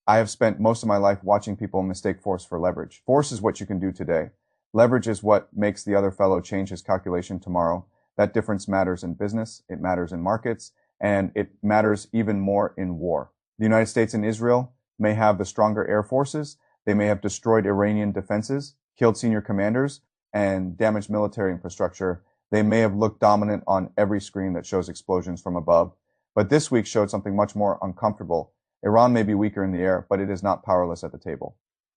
I have spent most of my life watching people mistake force for leverage. Force is what you can do today. Leverage is what makes the other fellow change his calculation tomorrow. That difference matters in business, it matters in markets, and it matters even more in war. The United States and Israel may have the stronger air forces, they may have destroyed Iranian defenses, killed senior commanders, and damaged military infrastructure. They may have looked dominant on every screen that shows explosions from above. But this week showed something much more uncomfortable. Iran may be weaker in the air, but it is not powerless at the table.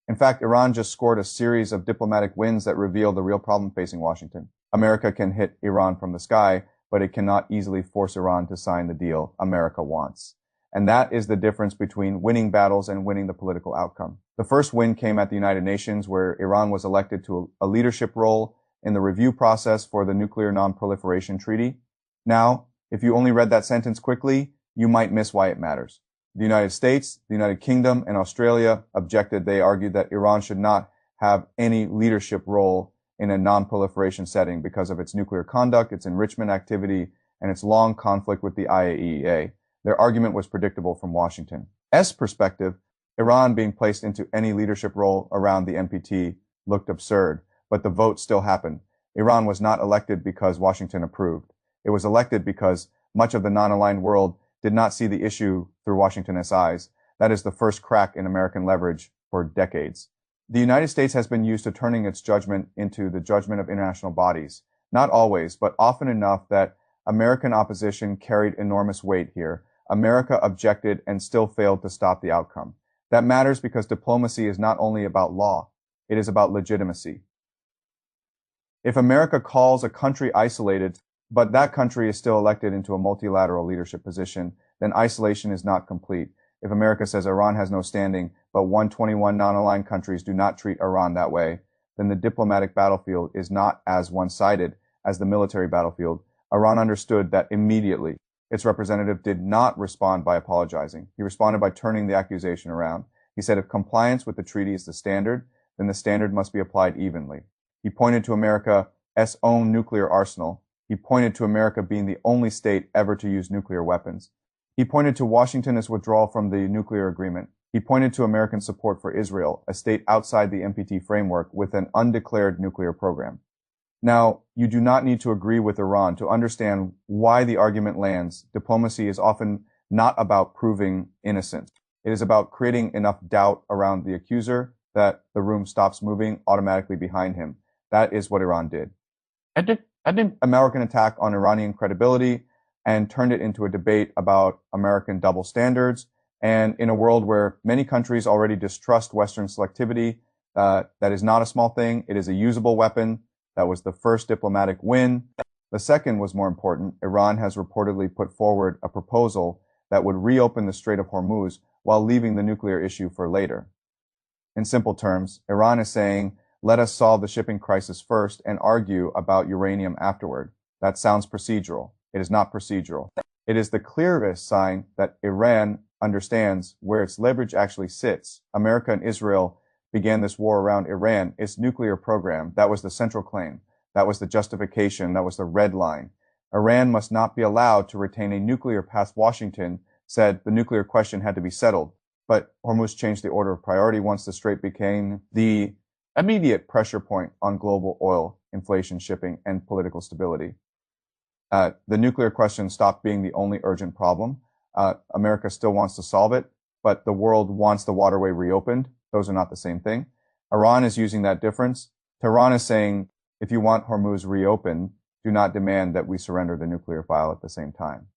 In fact, Iran just scored a series of diplomatic wins that reveal the real problem facing Washington. America can hit Iran from the sky, but it cannot easily force Iran to sign the deal America wants. And that is the difference between winning battles and winning the political outcome. The first win came at the United Nations, where Iran was elected to a leadership role in the review process for the Nuclear Non-Proliferation Treaty. Now, if you only read that sentence quickly, you might miss why it matters. The United States, the United Kingdom, and Australia objected. They argued that Iran should not have any leadership role in a non-proliferation setting because of its nuclear conduct, its enrichment activity, and its long conflict with the IAEA. Their argument was predictable from Washington's perspective. Iran being placed into any leadership role around the NPT looked absurd, but the vote still happened. Iran was not elected because Washington approved. It was elected because much of the non-aligned world did not see the issue through Washington's eyes. That is the first crack in American leverage for decades. The United States has been used to turning its judgment into the judgment of international bodies. Not always, but often enough that American opposition carried enormous weight here. America objected and still failed to stop the outcome. That matters because diplomacy is not only about law, it is about legitimacy. If America calls a country isolated, but that country is still elected into a multilateral leadership position, then isolation is not complete. If America says Iran has no standing, but 121 non-aligned countries do not treat Iran that way, then the diplomatic battlefield is not as one-sided as the military battlefield. Iran understood that immediately. Its representative did not respond by apologizing. He responded by turning the accusation around. He said if compliance with the treaty is the standard, then the standard must be applied evenly. He pointed to America's own nuclear arsenal. He pointed to America being the only state ever to use nuclear weapons. He pointed to Washington's withdrawal from the nuclear agreement. He pointed to American support for Israel, a state outside the NPT framework with an undeclared nuclear program. Now, you do not need to agree with Iran to understand why the argument lands. Diplomacy is often not about proving innocence. It is about creating enough doubt around the accuser that the room stops moving automatically behind him. That is what Iran did. An American attack on Iranian credibility and turned it into a debate about American double standards. And in a world where many countries already distrust Western selectivity, that is not a small thing. It is a usable weapon. That was the first diplomatic win. The second was more important. Iran has reportedly put forward a proposal that would reopen the Strait of Hormuz while leaving the nuclear issue for later. In simple terms, Iran is saying, let us solve the shipping crisis first and argue about uranium afterward. That sounds procedural. It is not procedural. It is the clearest sign that Iran understands where its leverage actually sits. America and Israel began this war around Iran, its nuclear program. That was the central claim. That was the justification. That was the red line. Iran must not be allowed to retain a nuclear past Washington said the nuclear question had to be settled. But Hormuz changed the order of priority once the strait became the immediate pressure point on global oil, inflation, shipping, and political stability. The nuclear question stopped being the only urgent problem. America still wants to solve it, but the world wants the waterway reopened. Those are not the same thing. Iran is using that difference. Tehran is saying, if you want Hormuz reopened, do not demand that we surrender the nuclear file at the same time.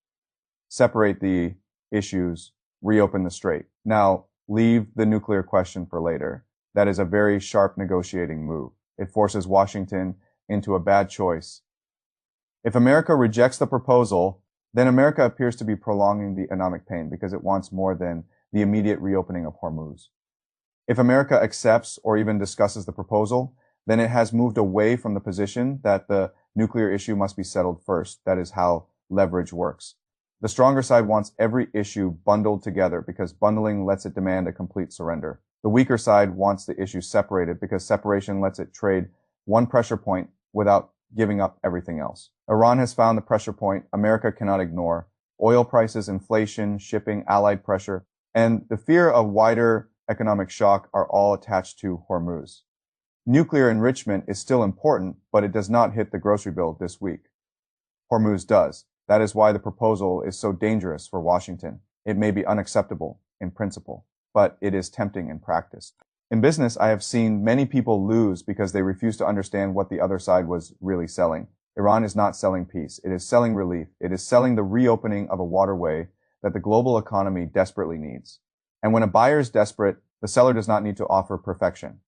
Separate the issues, reopen the strait. Now, leave the nuclear question for later. That is a very sharp negotiating move. It forces Washington into a bad choice. If America rejects the proposal, then America appears to be prolonging the economic pain because it wants more than the immediate reopening of Hormuz. If America accepts or even discusses the proposal, then it has moved away from the position that the nuclear issue must be settled first. That is how leverage works. The stronger side wants every issue bundled together because bundling lets it demand a complete surrender. The weaker side wants the issue separated because separation lets it trade one pressure point without giving up everything else. Iran has found the pressure point America cannot ignore. Oil prices, inflation, shipping, allied pressure, and the fear of wider economic shock are all attached to Hormuz. Nuclear enrichment is still important, but it does not hit the grocery bill this week. Hormuz does. That is why the proposal is so dangerous for Washington. It may be unacceptable in principle, but it is tempting in practice. In business, I have seen many people lose because they refuse to understand what the other side was really selling. Iran is not selling peace. It is selling relief. It is selling the reopening of a waterway that the global economy desperately needs. And when a buyer is desperate, the seller does not need to offer perfection.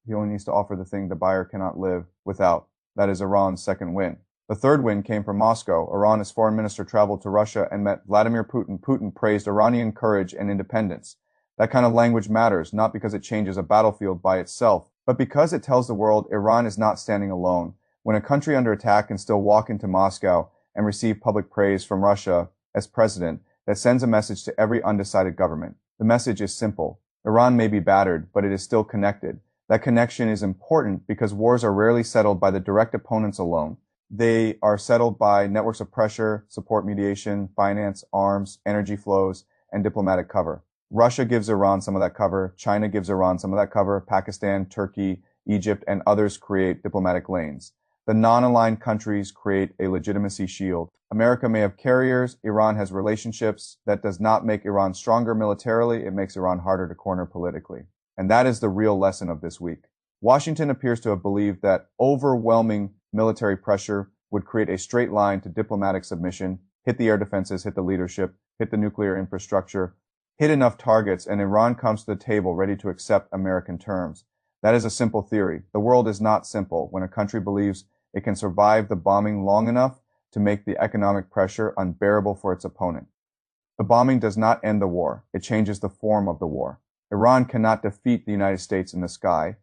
He only needs to offer the thing the buyer cannot live without. That is Iran's second win. The third win came from Moscow. Iran's foreign minister traveled to Russia and met Vladimir Putin. Putin praised Iranian courage and independence. That kind of language matters, not because it changes a battlefield by itself, but because it tells the world Iran is not standing alone. When a country under attack can still walk into Moscow and receive public praise from Russia as president, that sends a message to every undecided government. The message is simple. Iran may be battered, but it is still connected. That connection is important because wars are rarely settled by the direct opponents alone. They are settled by networks of pressure, support mediation, finance, arms, energy flows, and diplomatic cover. Russia gives Iran some of that cover. China gives Iran some of that cover. Pakistan, Turkey, Egypt, and others create diplomatic lanes. The non-aligned countries create a legitimacy shield. America may have carriers. Iran has relationships. That does not make Iran stronger militarily. It makes Iran harder to corner politically. And that is the real lesson of this week. Washington appears to have believed that overwhelming military pressure would create a straight line to diplomatic submission, hit the air defenses, hit the leadership, hit the nuclear infrastructure, hit enough targets, and Iran comes to the table ready to accept American terms. That is a simple theory. The world is not simple when a country believes it can survive the bombing long enough to make the economic pressure unbearable for its opponent. The bombing does not end the war. It changes the form of the war. Iran cannot defeat the United States in the sky,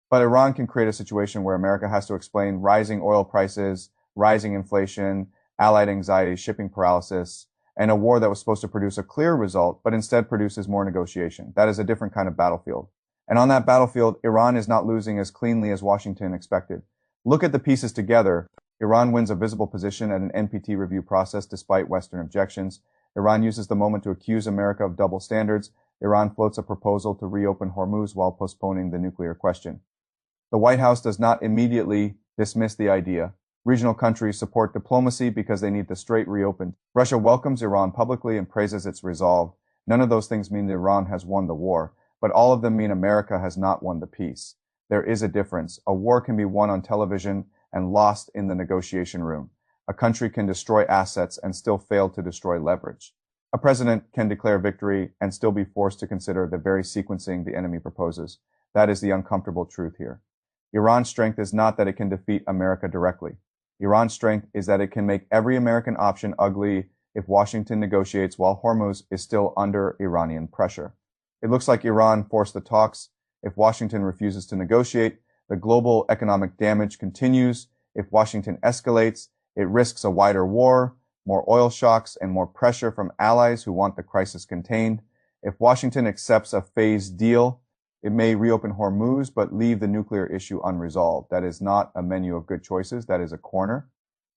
but Iran can create a situation where America has to explain rising oil prices, rising inflation, allied anxiety, shipping paralysis, and a war that was supposed to produce a clear result, but instead produces more negotiation. That is a different kind of battlefield. And on that battlefield, Iran is not losing as cleanly as Washington expected. Look at the pieces together. Iran wins a visible position at an NPT review process despite Western objections. Iran uses the moment to accuse America of double standards. Iran floats a proposal to reopen Hormuz while postponing the nuclear question. The White House does not immediately dismiss the idea. Regional countries support diplomacy because they need the strait reopened. Russia welcomes Iran publicly and praises its resolve. None of those things mean that Iran has won the war, but all of them mean America has not won the peace. There is a difference. A war can be won on television and lost in the negotiation room. A country can destroy assets and still fail to destroy leverage. A president can declare victory and still be forced to consider the very sequencing the enemy proposes. That is the uncomfortable truth here. Iran's strength is not that it can defeat America directly. Iran's strength is that it can make every American option ugly if Washington negotiates while Hormuz is still under Iranian pressure. It looks like Iran forced the talks. If Washington refuses to negotiate, the global economic damage continues. If Washington escalates, it risks a wider war, more oil shocks, and more pressure from allies who want the crisis contained. If Washington accepts a phased deal, it may reopen Hormuz, but leave the nuclear issue unresolved. That is not a menu of good choices. That is a corner.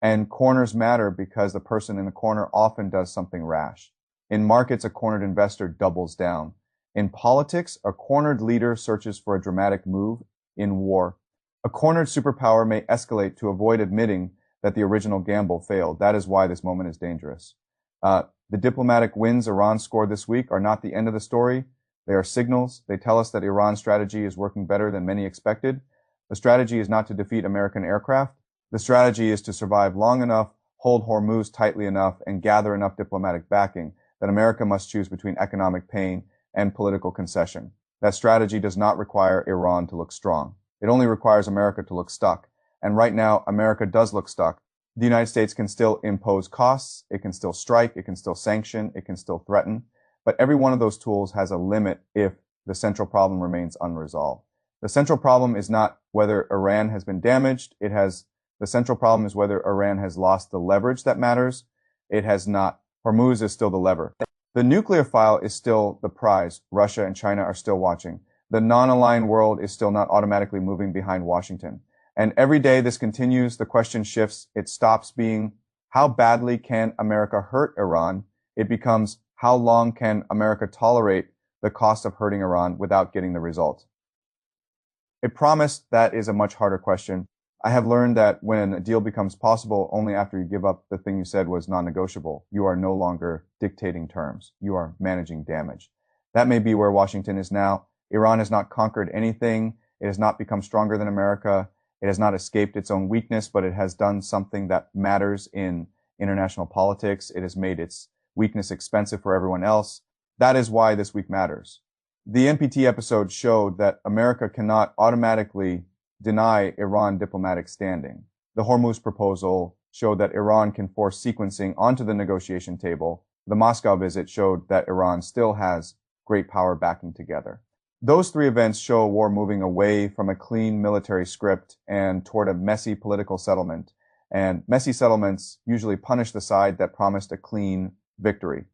And corners matter because the person in the corner often does something rash. In markets, a cornered investor doubles down. In politics, a cornered leader searches for a dramatic move. In war, a cornered superpower may escalate to avoid admitting that the original gamble failed. That is why this moment is dangerous. The diplomatic wins Iran scored this week are not the end of the story. They are signals. They tell us that Iran's strategy is working better than many expected. The strategy is not to defeat American aircraft. The strategy is to survive long enough, hold Hormuz tightly enough, and gather enough diplomatic backing that America must choose between economic pain and political concession. That strategy does not require Iran to look strong. It only requires America to look stuck. And right now, America does look stuck. The United States can still impose costs. It can still strike. It can still sanction. It can still threaten. But every one of those tools has a limit if the central problem remains unresolved. The central problem is not whether Iran has been damaged. The central problem is whether Iran has lost the leverage that matters. It has not. Hormuz is still the lever. The nuclear file is still the prize. Russia and China are still watching. The non-aligned world is still not automatically moving behind Washington. And every day this continues, the question shifts. It stops being, how badly can America hurt Iran? It becomes, how long can America tolerate the cost of hurting Iran without getting the result? A promise, that is a much harder question. I have learned that when a deal becomes possible only after you give up the thing you said was non-negotiable, you are no longer dictating terms. You are managing damage. That may be where Washington is now. Iran has not conquered anything. It has not become stronger than America. It has not escaped its own weakness, but it has done something that matters in international politics. It has made its weakness expensive for everyone else. That is why this week matters. The NPT episode showed that America cannot automatically deny Iran diplomatic standing. The Hormuz proposal showed that Iran can force sequencing onto the negotiation table. The Moscow visit showed that Iran still has great power backing together. Those three events show a war moving away from a clean military script and toward a messy political settlement. And messy settlements usually punish the side that promised a clean victory.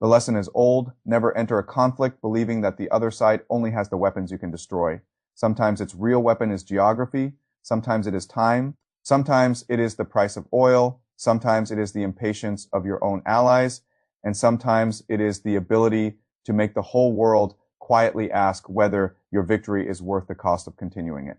The lesson is old. Never enter a conflict believing that the other side only has the weapons you can destroy. Sometimes its real weapon is geography. Sometimes it is time. Sometimes it is the price of oil. Sometimes it is the impatience of your own allies. And sometimes it is the ability to make the whole world quietly ask whether your victory is worth the cost of continuing it.